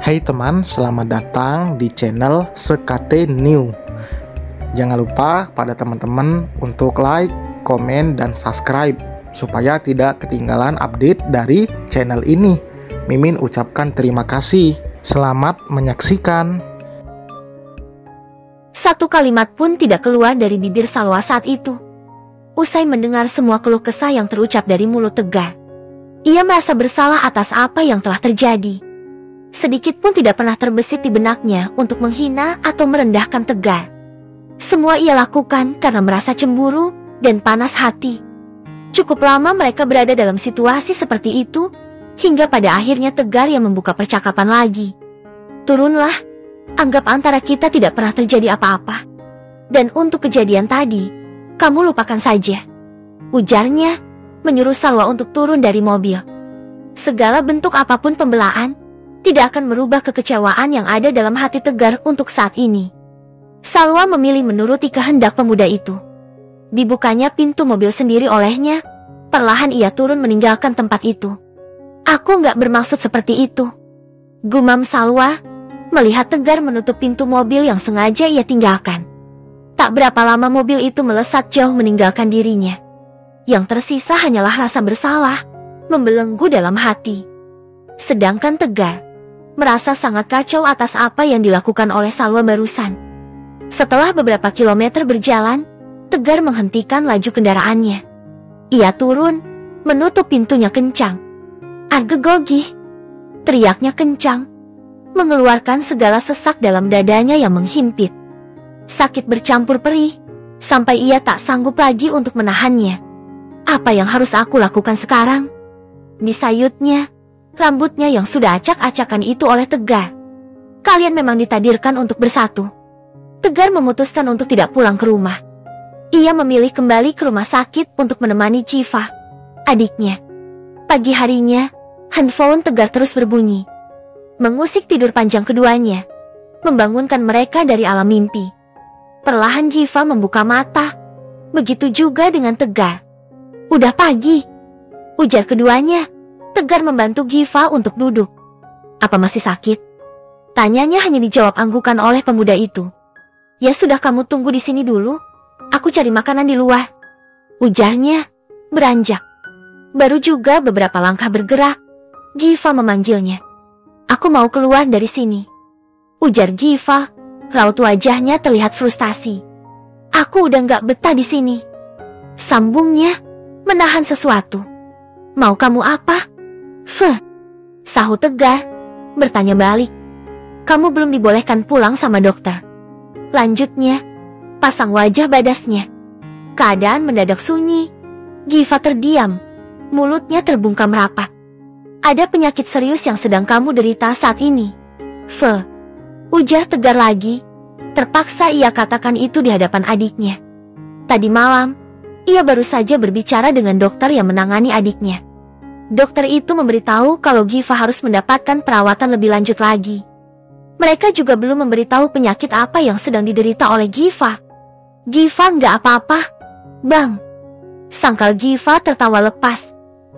Hai teman, selamat datang di channel SKT New. Jangan lupa pada teman-teman untuk like, komen, dan subscribe supaya tidak ketinggalan update dari channel ini. Mimin ucapkan terima kasih. Selamat menyaksikan. Satu kalimat pun tidak keluar dari bibir Salwa saat itu. Usai mendengar semua keluh kesah yang terucap dari mulut Tegar, ia merasa bersalah atas apa yang telah terjadi. Sedikit pun tidak pernah terbesit di benaknya untuk menghina atau merendahkan Tegar. Semua ia lakukan karena merasa cemburu dan panas hati. Cukup lama mereka berada dalam situasi seperti itu, hingga pada akhirnya Tegar yang membuka percakapan lagi. "Turunlah, anggap antara kita tidak pernah terjadi apa-apa. Dan untuk kejadian tadi, kamu lupakan saja," ujarnya, menyuruh Salwa untuk turun dari mobil. Segala bentuk apapun pembelaan tidak akan merubah kekecewaan yang ada dalam hati Tegar untuk saat ini. Salwa memilih menuruti kehendak pemuda itu. Dibukanya pintu mobil sendiri olehnya, perlahan ia turun meninggalkan tempat itu. "Aku nggak bermaksud seperti itu," gumam Salwa, melihat Tegar menutup pintu mobil yang sengaja ia tinggalkan. Tak berapa lama mobil itu melesat jauh meninggalkan dirinya. Yang tersisa hanyalah rasa bersalah, membelenggu dalam hati. Sedangkan Tegar merasa sangat kacau atas apa yang dilakukan oleh Salwa barusan. Setelah beberapa kilometer berjalan, Tegar menghentikan laju kendaraannya. Ia turun, menutup pintunya kencang. "Argegogi!" teriaknya kencang, mengeluarkan segala sesak dalam dadanya yang menghimpit. Sakit bercampur perih, sampai ia tak sanggup lagi untuk menahannya. "Apa yang harus aku lakukan sekarang?" disayutnya, rambutnya yang sudah acak-acakan itu oleh Tegar. "Kalian memang ditakdirkan untuk bersatu." Tegar memutuskan untuk tidak pulang ke rumah. Ia memilih kembali ke rumah sakit untuk menemani Jiva, adiknya. Pagi harinya, handphone Tegar terus berbunyi, mengusik tidur panjang keduanya, membangunkan mereka dari alam mimpi. Perlahan Jiva membuka mata, begitu juga dengan Tegar. "Udah pagi," ujar keduanya. Tegar membantu Jiva untuk duduk. "Apa masih sakit?" tanyanya, hanya dijawab anggukan oleh pemuda itu. "Ya sudah, kamu tunggu di sini dulu, aku cari makanan di luar," ujarnya, beranjak. Baru juga beberapa langkah bergerak, Jiva memanggilnya. "Aku mau keluar dari sini," ujar Jiva, raut wajahnya terlihat frustasi. "Aku udah gak betah di sini," sambungnya, menahan sesuatu. "Mau kamu apa?" Sahut Tegar, bertanya balik. "Kamu belum dibolehkan pulang sama dokter," lanjutnya, pasang wajah badasnya. Keadaan mendadak sunyi. Jiva terdiam, mulutnya terbungkam rapat. "Ada penyakit serius yang sedang kamu derita saat ini," ujar Tegar lagi. Terpaksa ia katakan itu di hadapan adiknya. Tadi malam, ia baru saja berbicara dengan dokter yang menangani adiknya. Dokter itu memberitahu kalau Jiva harus mendapatkan perawatan lebih lanjut lagi. Mereka juga belum memberitahu penyakit apa yang sedang diderita oleh Jiva. "Jiva nggak apa-apa, Bang," sangkal Jiva tertawa lepas,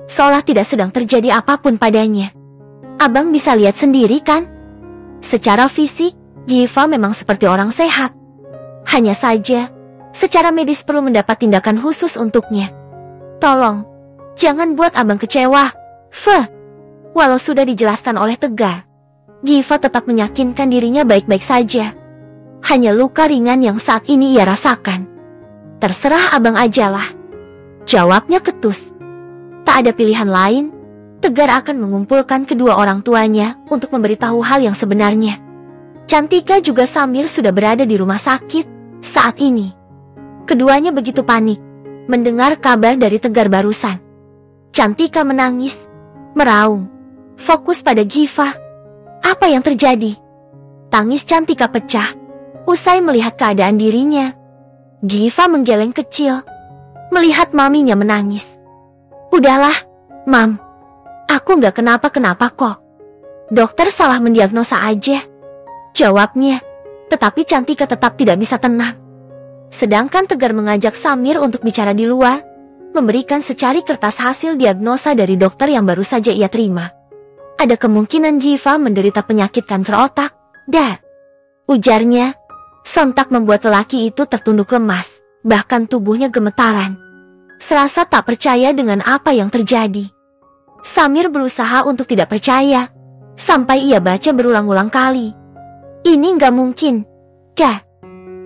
seolah tidak sedang terjadi apapun padanya. "Abang bisa lihat sendiri kan? Secara fisik, Jiva memang seperti orang sehat. Hanya saja, secara medis perlu mendapat tindakan khusus untuknya. Tolong, jangan buat abang kecewa." Walau sudah dijelaskan oleh Tegar, Jiva tetap meyakinkan dirinya baik-baik saja. Hanya luka ringan yang saat ini ia rasakan. "Terserah abang ajalah," jawabnya ketus. Tak ada pilihan lain, Tegar akan mengumpulkan kedua orang tuanya untuk memberitahu hal yang sebenarnya. Cantika juga Samir sudah berada di rumah sakit saat ini. Keduanya begitu panik mendengar kabar dari Tegar barusan. Cantika menangis, meraung, fokus pada Jiva. Apa yang terjadi? Tangis Cantika pecah usai melihat keadaan dirinya. Jiva menggeleng kecil melihat maminya menangis. "Udahlah, Mam. Aku nggak kenapa-kenapa kok. Dokter salah mendiagnosa aja," jawabnya. Tetapi Cantika tetap tidak bisa tenang. Sedangkan Tegar mengajak Samir untuk bicara di luar, memberikan secari kertas hasil diagnosa dari dokter yang baru saja ia terima. ada kemungkinan Giva menderita penyakit kanker otak. Dan ujarnya, sontak membuat lelaki itu tertunduk lemas, bahkan tubuhnya gemetaran. Serasa tak percaya dengan apa yang terjadi. Samir berusaha untuk tidak percaya, sampai ia baca berulang-ulang kali. Ini nggak mungkin, Kak.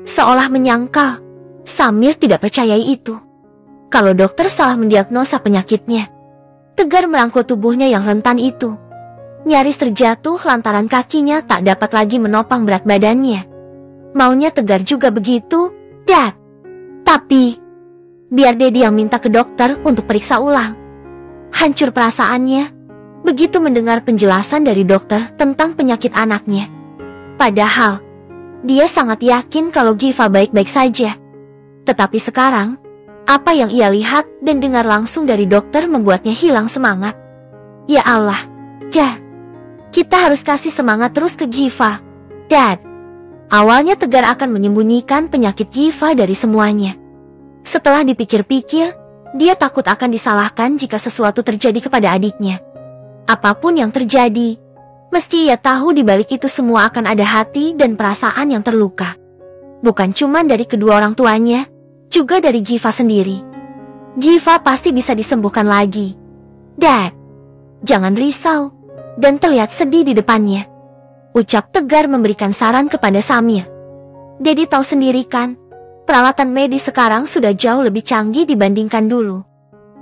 Seolah menyangkal, Samir tidak percayai itu. Kalau dokter salah mendiagnosa penyakitnya. Tegar merangkul tubuhnya yang rentan itu. Nyaris terjatuh lantaran kakinya tak dapat lagi menopang berat badannya. Maunya Tegar juga begitu, Dad. Tapi, biar Dedi yang minta ke dokter untuk periksa ulang. Hancur perasaannya, begitu mendengar penjelasan dari dokter tentang penyakit anaknya. Padahal, dia sangat yakin kalau Giva baik-baik saja. Tetapi sekarang, apa yang ia lihat dan dengar langsung dari dokter membuatnya hilang semangat. Ya Allah, Dad, kita harus kasih semangat terus ke Giva. Dad, awalnya Tegar akan menyembunyikan penyakit Giva dari semuanya. Setelah dipikir-pikir, dia takut akan disalahkan jika sesuatu terjadi kepada adiknya. Apapun yang terjadi, meski ia tahu di balik itu semua akan ada hati dan perasaan yang terluka. Bukan cuma dari kedua orang tuanya, juga dari Giva sendiri. Giva pasti bisa disembuhkan lagi. Dad, jangan risau, dan terlihat sedih di depannya. Ucap Tegar memberikan saran kepada Samir. Dedi tahu sendiri kan, peralatan medis sekarang sudah jauh lebih canggih dibandingkan dulu.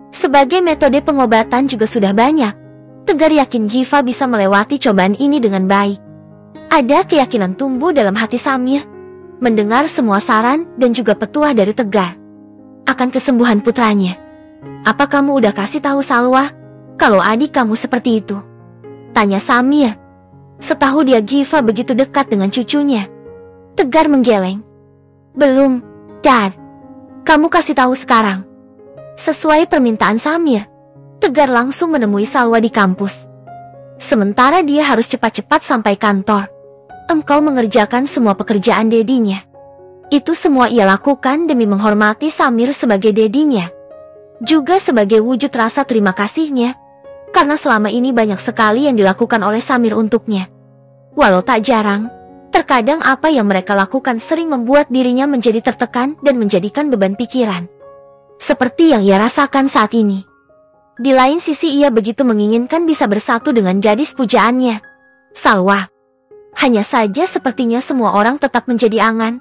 Sebagai metode pengobatan juga sudah banyak. Tegar yakin Giva bisa melewati cobaan ini dengan baik. Ada keyakinan tumbuh dalam hati Samir mendengar semua saran dan juga petuah dari Tegar akan kesembuhan putranya. Apa kamu udah kasih tahu Salwa kalau adik kamu seperti itu? Tanya Samir. Setahu dia Giva begitu dekat dengan cucunya. Tegar menggeleng. Belum, Dad. Kamu kasih tahu sekarang. Sesuai permintaan Samir, Tegar langsung menemui Salwa di kampus. Sementara dia harus cepat-cepat sampai kantor. Engkau mengerjakan semua pekerjaan dedinya. Itu semua ia lakukan demi menghormati Samir sebagai dedinya. Juga sebagai wujud rasa terima kasihnya, karena selama ini banyak sekali yang dilakukan oleh Samir untuknya. Walau tak jarang, terkadang apa yang mereka lakukan sering membuat dirinya menjadi tertekan dan menjadikan beban pikiran. Seperti yang ia rasakan saat ini. Di lain sisi ia begitu menginginkan bisa bersatu dengan gadis pujaannya, Salwa. Hanya saja sepertinya semua orang tetap menjadi angan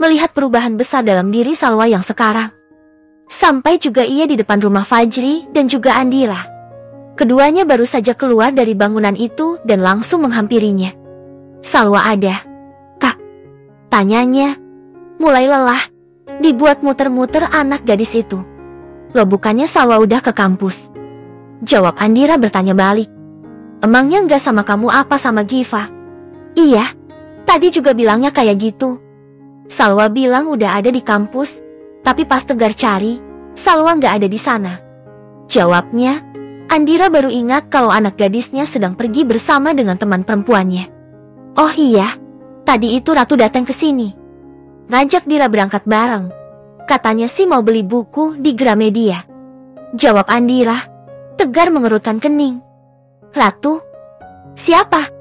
melihat perubahan besar dalam diri Salwa yang sekarang. Sampai juga ia di depan rumah Fajri dan juga Andira. Keduanya baru saja keluar dari bangunan itu dan langsung menghampirinya. Salwa ada, Kak? Tanyanya, mulai lelah, dibuat muter-muter anak gadis itu. Loh bukannya Salwa udah ke kampus? Jawab Andira bertanya balik. Emangnya nggak sama kamu apa sama Giva? Iya, tadi juga bilangnya kayak gitu. Salwa bilang udah ada di kampus, tapi pas Tegar cari, Salwa nggak ada di sana. Jawabnya, Andira baru ingat kalau anak gadisnya sedang pergi bersama dengan teman perempuannya. Oh iya, tadi itu Ratu datang ke sini. Ngajak Dira berangkat bareng. Katanya sih mau beli buku di Gramedia. Jawab Andira. Tegar mengerutkan kening. Ratu? Siapa?